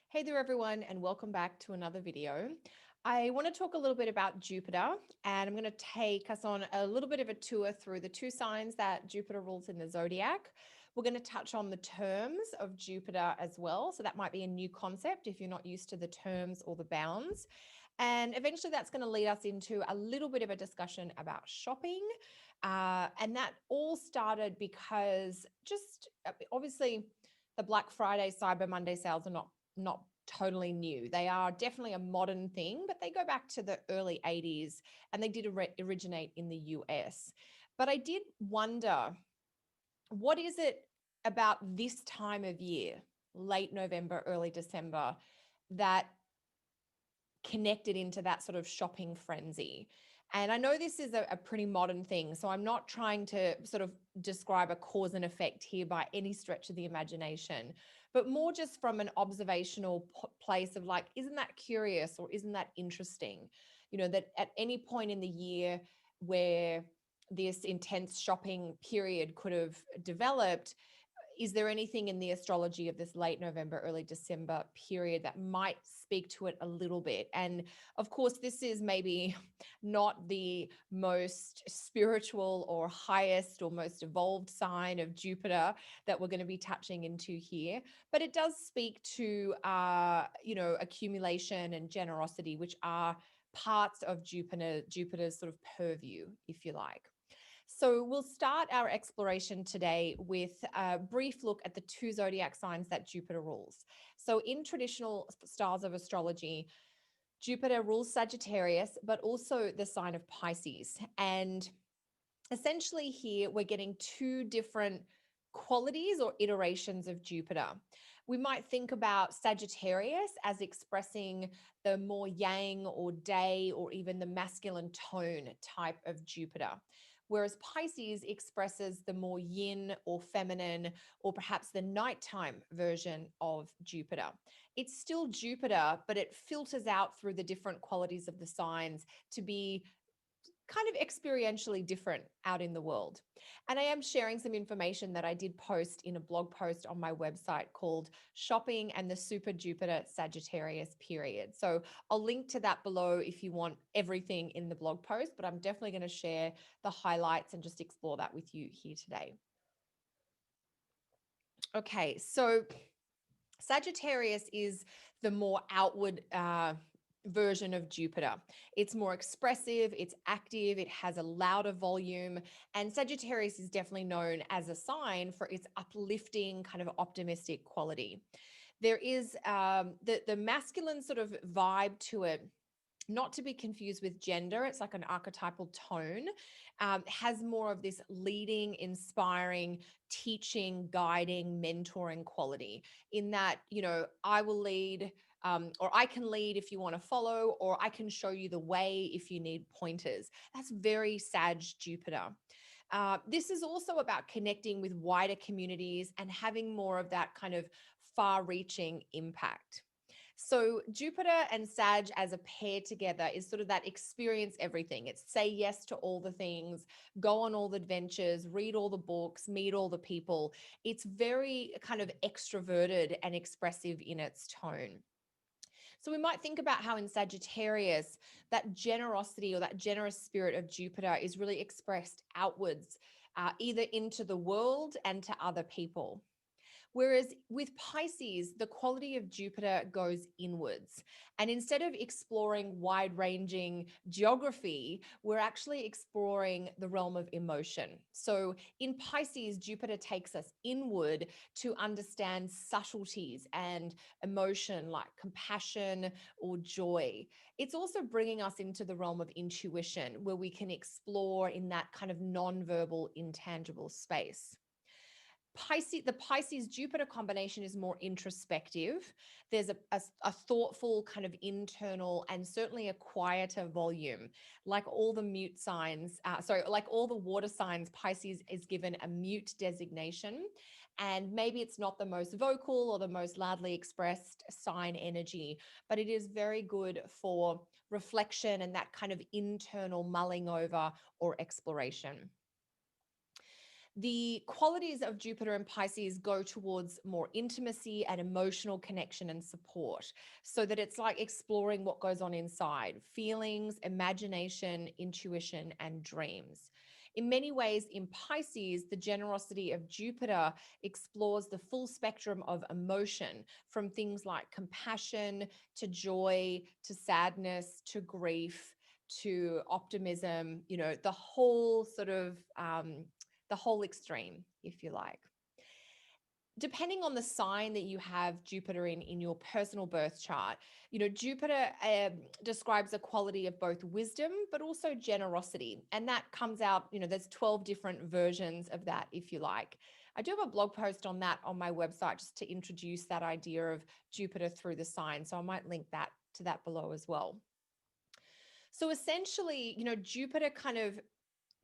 Hey there everyone, and welcome back to another video. I want to talk a little bit about Jupiter, and I'm going to take us on a little bit of a tour through the two signs that Jupiter rules in the zodiac. We're going to touch on the terms of Jupiter as well. So that might be a new concept if you're not used to the terms or the bounds. And eventually that's going to lead us into a little bit of a discussion about shopping. And that all started because just obviously the Black Friday, Cyber Monday sales are not totally new. They are definitely a modern thing, but they go back to the early 80s and they did originate in the US. But I did wonder, what is it about this time of year, late November, early December, that connected into that sort of shopping frenzy? And I know this is a pretty modern thing, so I'm not trying to sort of describe a cause and effect here by any stretch of the imagination, but more just from an observational place of like, isn't that curious or isn't that interesting? You know, that at any point in the year where this intense shopping period could have developed, is there anything in the astrology of this late November, early December period that might speak to it a little bit? And of course, this is maybe not the most spiritual or highest or most evolved sign of Jupiter that we're going to be touching into here, but it does speak to, accumulation and generosity, which are parts of Jupiter's sort of purview, if you like. So we'll start our exploration today with a brief look at the two zodiac signs that Jupiter rules. So in traditional styles of astrology, Jupiter rules Sagittarius, but also the sign of Pisces. And essentially here we're getting two different qualities or iterations of Jupiter. We might think about Sagittarius as expressing the more yang or day or even the masculine tone type of Jupiter, whereas Pisces expresses the more yin or feminine or perhaps the nighttime version of Jupiter. It's still Jupiter, but it filters out through the different qualities of the signs to be kind of experientially different out in the world. And I am sharing some information that I did post in a blog post on my website called Shopping and the Super Jupiter Sagittarius Period. So I'll link to that below if you want everything in the blog post, but I'm definitely going to share the highlights and just explore that with you here today. Okay, so Sagittarius is the more outward version of Jupiter. It's more expressive, it's active, it has a louder volume. And Sagittarius is definitely known as a sign for its uplifting, kind of optimistic quality. There is the masculine sort of vibe to it, not to be confused with gender. It's like an archetypal tone, has more of this leading, inspiring, teaching, guiding, mentoring quality in that, I will lead, or I can lead if you want to follow, or I can show you the way if you need pointers. That's very Sag Jupiter. This is also about connecting with wider communities and having more of that kind of far reaching impact. So Jupiter and Sag as a pair together is sort of that experience everything. It's say yes to all the things, go on all the adventures, read all the books, meet all the people. It's very kind of extroverted and expressive in its tone. So we might think about how in Sagittarius, that generosity or that generous spirit of Jupiter is really expressed outwards, either into the world and to other people. Whereas with Pisces, the quality of Jupiter goes inwards. And instead of exploring wide ranging geography, we're actually exploring the realm of emotion. So in Pisces, Jupiter takes us inward to understand subtleties and emotion like compassion or joy. It's also bringing us into the realm of intuition where we can explore in that kind of non-verbal, intangible space. The Pisces Jupiter combination is more introspective. There's a thoughtful kind of internal and certainly a quieter volume. Like all the mute signs, like all the water signs, Pisces is given a mute designation. And maybe it's not the most vocal or the most loudly expressed sign energy, but it is very good for reflection and that kind of internal mulling over or exploration. The qualities of Jupiter and Pisces go towards more intimacy and emotional connection and support, so that it's like exploring what goes on inside: feelings, imagination, intuition, and dreams. In many ways, in Pisces, the generosity of Jupiter explores the full spectrum of emotion, from things like compassion to joy to sadness to grief to optimism, the whole sort of the whole extreme, if you like. Depending on the sign that you have Jupiter in your personal birth chart, Jupiter describes a quality of both wisdom, but also generosity. And that comes out, there's 12 different versions of that, if you like. I do have a blog post on that on my website just to introduce that idea of Jupiter through the sign. So I might link that to that below as well. So essentially, Jupiter kind of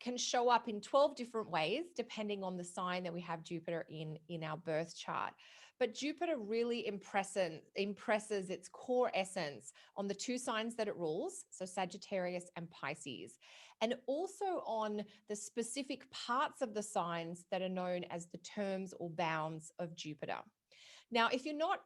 can show up in 12 different ways depending on the sign that we have Jupiter in our birth chart. But Jupiter really impresses its core essence on the two signs that it rules, so Sagittarius and Pisces, and also on the specific parts of the signs that are known as the terms or bounds of Jupiter. Now, if you're not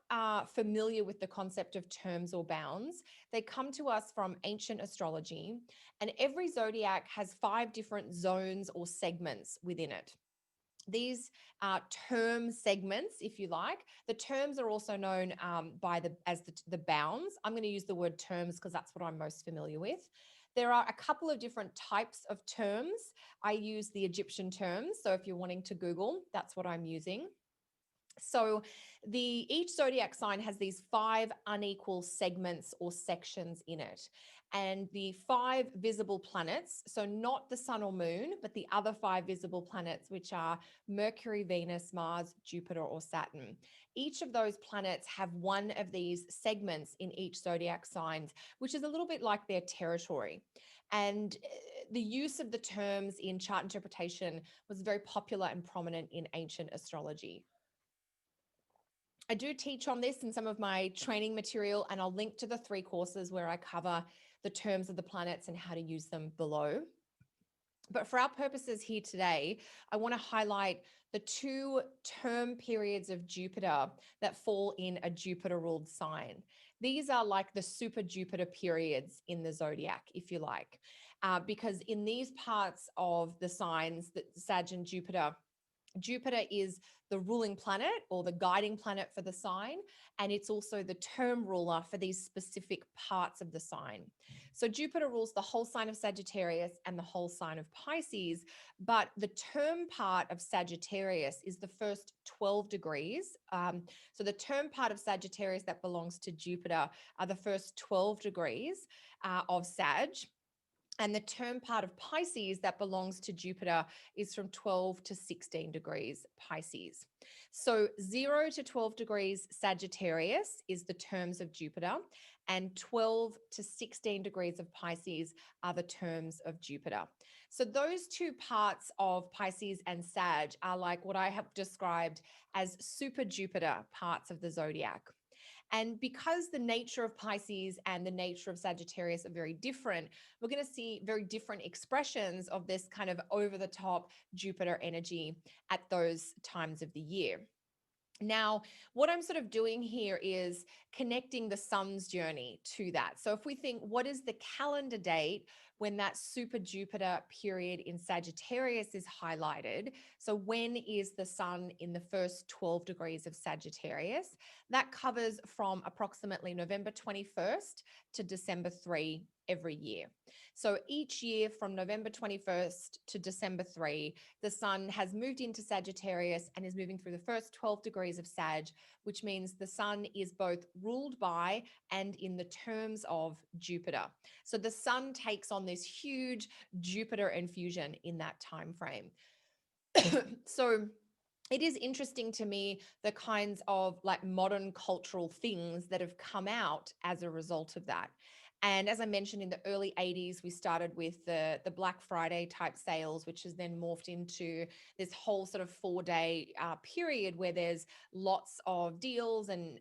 familiar with the concept of terms or bounds, they come to us from ancient astrology, and every zodiac has 5 different zones or segments within it. These term segments, if you like, the terms are also known as the bounds. I'm going to use the word terms because that's what I'm most familiar with. There are a couple of different types of terms. I use the Egyptian terms. So if you're wanting to Google, that's what I'm using. So each zodiac sign has these 5 unequal segments or sections in it. And the 5 visible planets, so not the sun or moon, but the other 5 visible planets, which are Mercury, Venus, Mars, Jupiter, or Saturn. Each of those planets have one of these segments in each zodiac sign, which is a little bit like their territory. And the use of the terms in chart interpretation was very popular and prominent in ancient astrology. I do teach on this in some of my training material, and I'll link to the 3 courses where I cover the terms of the planets and how to use them below. But for our purposes here today, I want to highlight the 2 term periods of Jupiter that fall in a Jupiter-ruled sign. These are like the super Jupiter periods in the zodiac, if you like, because in these parts of the signs, that Sag and Jupiter is the ruling planet or the guiding planet for the sign, and it's also the term ruler for these specific parts of the sign. So Jupiter rules the whole sign of Sagittarius and the whole sign of Pisces, but the term part of Sagittarius is the first 12 degrees. So the term part of Sagittarius that belongs to Jupiter are the first 12 degrees of Sag. And the term part of Pisces that belongs to Jupiter is from 12 to 16 degrees Pisces. So 0 to 12 degrees Sagittarius is the terms of Jupiter, and 12 to 16 degrees of Pisces are the terms of Jupiter. So those 2 parts of Pisces and Sag are like what I have described as super Jupiter parts of the zodiac. And because the nature of Pisces and the nature of Sagittarius are very different, we're going to see very different expressions of this kind of over the top Jupiter energy at those times of the year. Now, what I'm sort of doing here is connecting the sun's journey to that. So if we think, what is the calendar date when that super Jupiter period in Sagittarius is highlighted? So when is the sun in the first 12 degrees of Sagittarius? That covers from approximately November 21st to December 3 every year. So each year from November 21st to December 3, the sun has moved into Sagittarius and is moving through the first 12 degrees of Sag, which means the sun is both ruled by and in the terms of Jupiter. So the sun takes on this huge Jupiter infusion in that time frame. So it is interesting to me the kinds of like modern cultural things that have come out as a result of that. And as I mentioned, in the early 80s, we started with the Black Friday type sales, which has then morphed into this whole sort of 4-day period where there's lots of deals and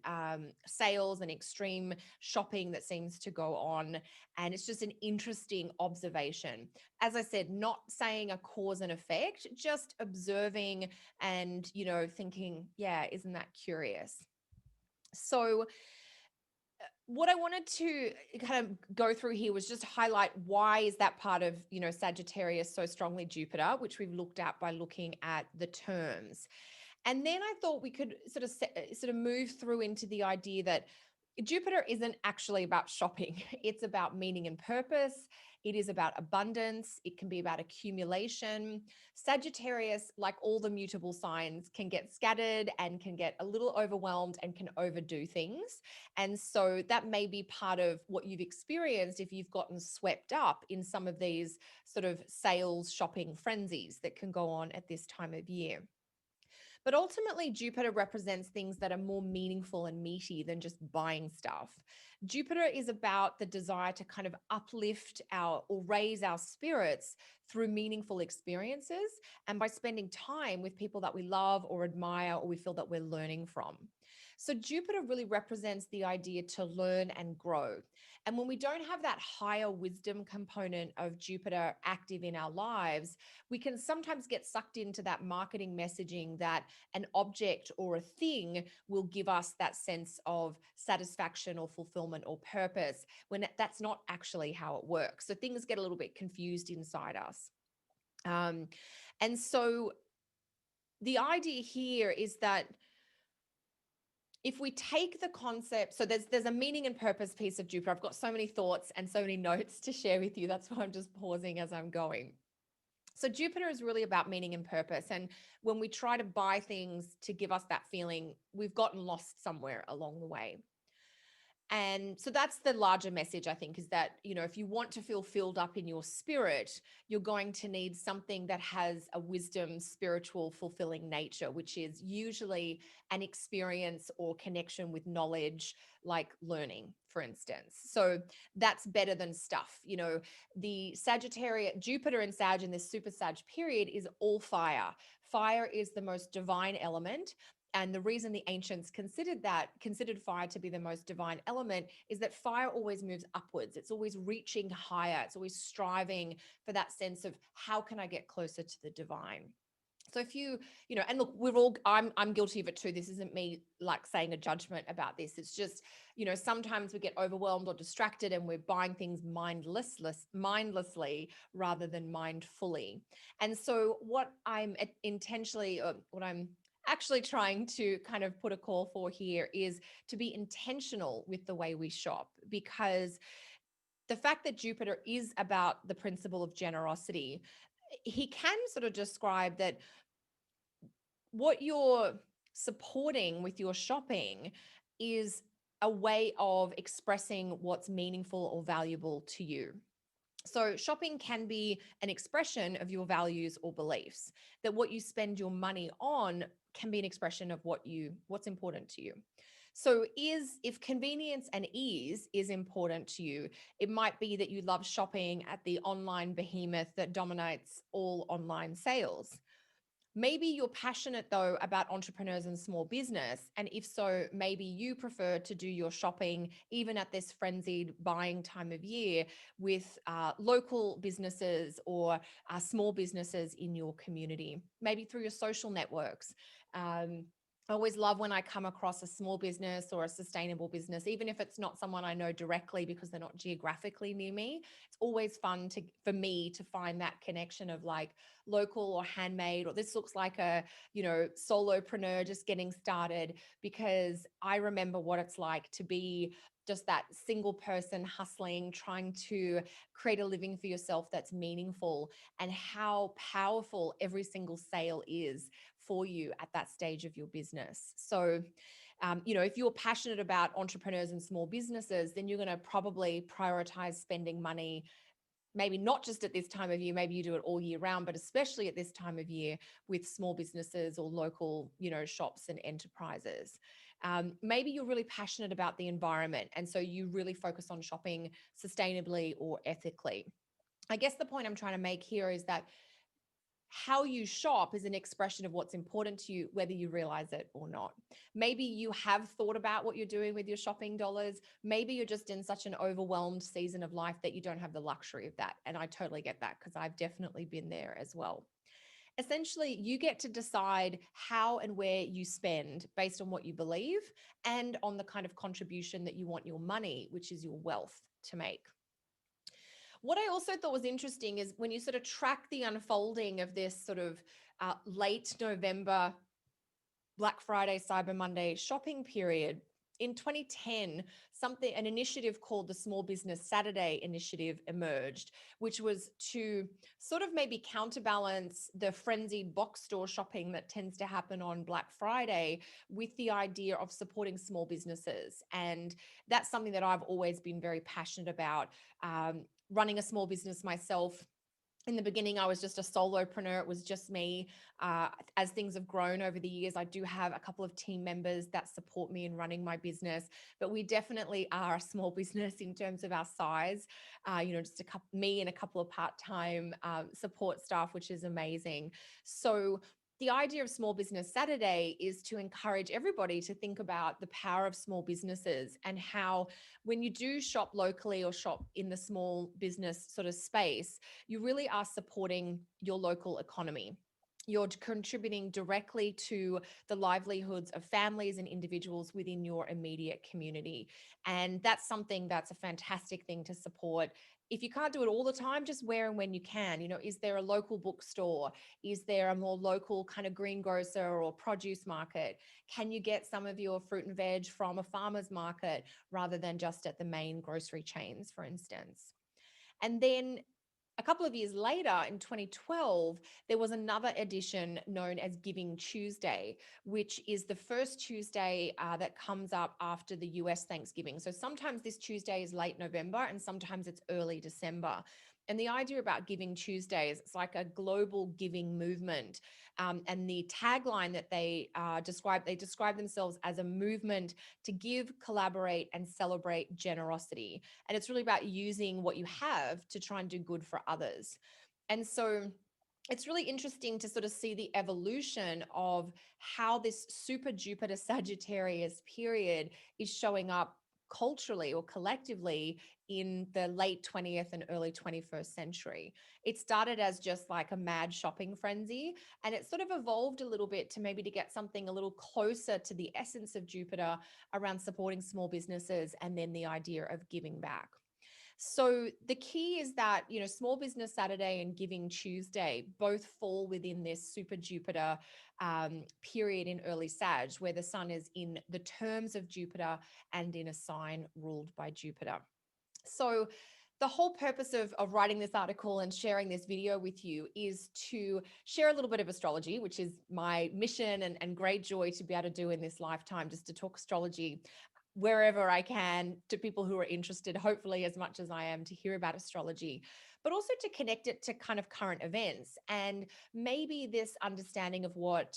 sales and extreme shopping that seems to go on. And it's just an interesting observation. As I said, not saying a cause and effect, just observing and, thinking, yeah, isn't that curious? So what I wanted to kind of go through here was just highlight why is that part of, Sagittarius so strongly Jupiter, which we've looked at by looking at the terms. And then I thought we could sort of move through into the idea that Jupiter isn't actually about shopping. It's about meaning and purpose. It is about abundance. It can be about accumulation. Sagittarius, like all the mutable signs, can get scattered and can get a little overwhelmed and can overdo things. And so that may be part of what you've experienced if you've gotten swept up in some of these sort of sales shopping frenzies that can go on at this time of year. But ultimately, Jupiter represents things that are more meaningful and meaty than just buying stuff. Jupiter is about the desire to kind of uplift or raise our spirits through meaningful experiences and by spending time with people that we love or admire or we feel that we're learning from. So Jupiter really represents the idea to learn and grow. And when we don't have that higher wisdom component of Jupiter active in our lives, we can sometimes get sucked into that marketing messaging that an object or a thing will give us that sense of satisfaction or fulfillment or purpose when that's not actually how it works. So things get a little bit confused inside us. And so the idea here is that if we take the concept, so there's a meaning and purpose piece of Jupiter. I've got so many thoughts and so many notes to share with you. That's why I'm just pausing as I'm going. So Jupiter is really about meaning and purpose. And when we try to buy things to give us that feeling, we've gotten lost somewhere along the way. And so that's the larger message, I think, is that, if you want to feel filled up in your spirit, you're going to need something that has a wisdom, spiritual, fulfilling nature, which is usually an experience or connection with knowledge, like learning, for instance. So that's better than stuff. The Sagittarius, Jupiter and Sag in this super Sag period is all fire. Fire is the most divine element. And the reason the ancients considered fire to be the most divine element is that fire always moves upwards. It's always reaching higher. It's always striving for that sense of how can I get closer to the divine? So if and look, I'm guilty of it too. This isn't me like saying a judgment about this. It's just, sometimes we get overwhelmed or distracted and we're buying things mindlessly rather than mindfully. And so what I'm actually trying to kind of put a call for here is to be intentional with the way we shop, because the fact that Jupiter is about the principle of generosity, he can sort of describe that what you're supporting with your shopping is a way of expressing what's meaningful or valuable to you. So shopping can be an expression of your values or beliefs, that what you spend your money on can be an expression of what's important to you. So if convenience and ease is important to you, it might be that you love shopping at the online behemoth that dominates all online sales. Maybe you're passionate, though, about entrepreneurs and small business. And if so, maybe you prefer to do your shopping, even at this frenzied buying time of year, with local businesses or small businesses in your community, maybe through your social networks. I always love when I come across a small business or a sustainable business, even if it's not someone I know directly because they're not geographically near me. It's always fun for me to find that connection of like local or handmade, or this looks like a, solopreneur just getting started, because I remember what it's like to be just that single person hustling, trying to create a living for yourself that's meaningful, and how powerful every single sale is for you at that stage of your business. So, if you're passionate about entrepreneurs and small businesses, then you're going to probably prioritize spending money, maybe not just at this time of year, maybe you do it all year round, but especially at this time of year with small businesses or local, shops and enterprises. Maybe you're really passionate about the environment, and so you really focus on shopping sustainably or ethically. I guess the point I'm trying to make here is that how you shop is an expression of what's important to you, whether you realize it or not. Maybe you have thought about what you're doing with your shopping dollars. Maybe you're just in such an overwhelmed season of life that you don't have the luxury of that. And I totally get that because I've definitely been there as well. Essentially, you get to decide how and where you spend based on what you believe and on the kind of contribution that you want your money, which is your wealth, to make. What I also thought was interesting is when you sort of track the unfolding of this sort of late November, Black Friday, Cyber Monday shopping period. In 2010, an initiative called the Small Business Saturday Initiative emerged, which was to sort of maybe counterbalance the frenzied box store shopping that tends to happen on Black Friday with the idea of supporting small businesses. And that's something that I've always been very passionate about. Running a small business myself, in the beginning, I was just a solopreneur. It was just me. As things have grown over the years, I do have a couple of team members that support me in running my business, but we definitely are a small business in terms of our size. Just me and a couple of part-time support staff, which is amazing. So the idea of Small Business Saturday is to encourage everybody to think about the power of small businesses and how when you do shop locally or shop in the small business sort of space, you really are supporting your local economy. You're contributing directly to the livelihoods of families and individuals within your immediate community. And that's something that's a fantastic thing to support. If you can't do it all the time, just where and when you can. Is there a local bookstore? Is there a more local kind of greengrocer or produce market? Can you get some of your fruit and veg from a farmer's market rather than just at the main grocery chains, for instance? And then a couple of years later, in 2012, there was another edition known as Giving Tuesday, which is the first Tuesday that comes up after the US Thanksgiving. So sometimes this Tuesday is late November and sometimes it's early December. And the idea about Giving Tuesday is it's like a global giving movement. And the tagline that they describe themselves as a movement to give, collaborate, and celebrate generosity. And it's really about using what you have to try and do good for others. And so it's really interesting to sort of see the evolution of how this super Jupiter Sagittarius period is showing up culturally or collectively in the late 20th and early 21st century. It started as just like a mad shopping frenzy, and it sort of evolved a little bit to maybe to get something a little closer to the essence of Jupiter around supporting small businesses and then the idea of giving back. So the key is that, Small Business Saturday and Giving Tuesday both fall within this super Jupiter period in early Sag, where the sun is in the terms of Jupiter and in a sign ruled by Jupiter. So the whole purpose of writing this article and sharing this video with you is to share a little bit of astrology, which is my mission and great joy to be able to do in this lifetime, just to talk astrology wherever I can to people who are interested, hopefully as much as I am to hear about astrology, but also to connect it to kind of current events and maybe this understanding of what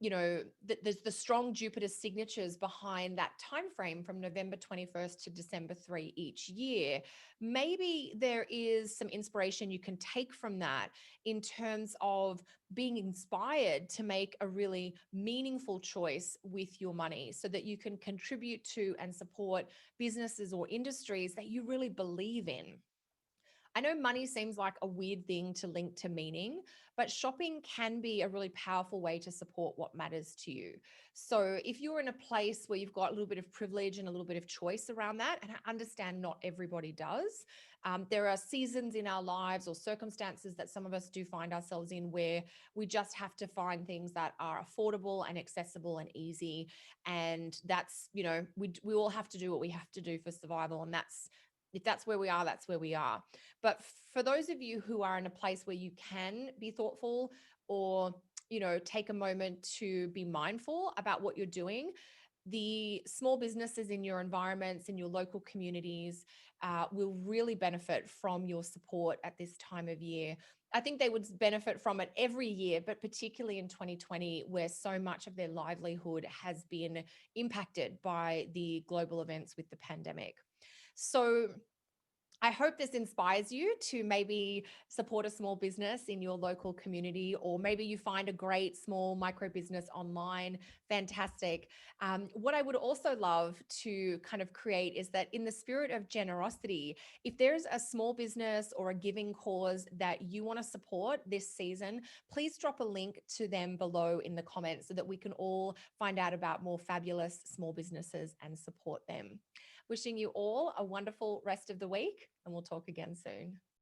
there's the strong Jupiter signatures behind that time frame from November 21st to December 3 each year. Maybe there is some inspiration you can take from that in terms of being inspired to make a really meaningful choice with your money so that you can contribute to and support businesses or industries that you really believe in. I know money seems like a weird thing to link to meaning, but shopping can be a really powerful way to support what matters to you. So if you're in a place where you've got a little bit of privilege and a little bit of choice around that, and I understand not everybody does, there are seasons in our lives or circumstances that some of us do find ourselves in where we just have to find things that are affordable and accessible and easy. And that's, we all have to do what we have to do for survival. And if that's where we are, that's where we are. But for those of you who are in a place where you can be thoughtful or, take a moment to be mindful about what you're doing, the small businesses in your environments, in your local communities, will really benefit from your support at this time of year. I think they would benefit from it every year, but particularly in 2020, where so much of their livelihood has been impacted by the global events with the pandemic. So I hope this inspires you to maybe support a small business in your local community, or maybe you find a great small micro business online. Fantastic. What I would also love to kind of create is that, in the spirit of generosity, if there's a small business or a giving cause that you want to support this season, please drop a link to them below in the comments so that we can all find out about more fabulous small businesses and support them. Wishing you all a wonderful rest of the week, and we'll talk again soon.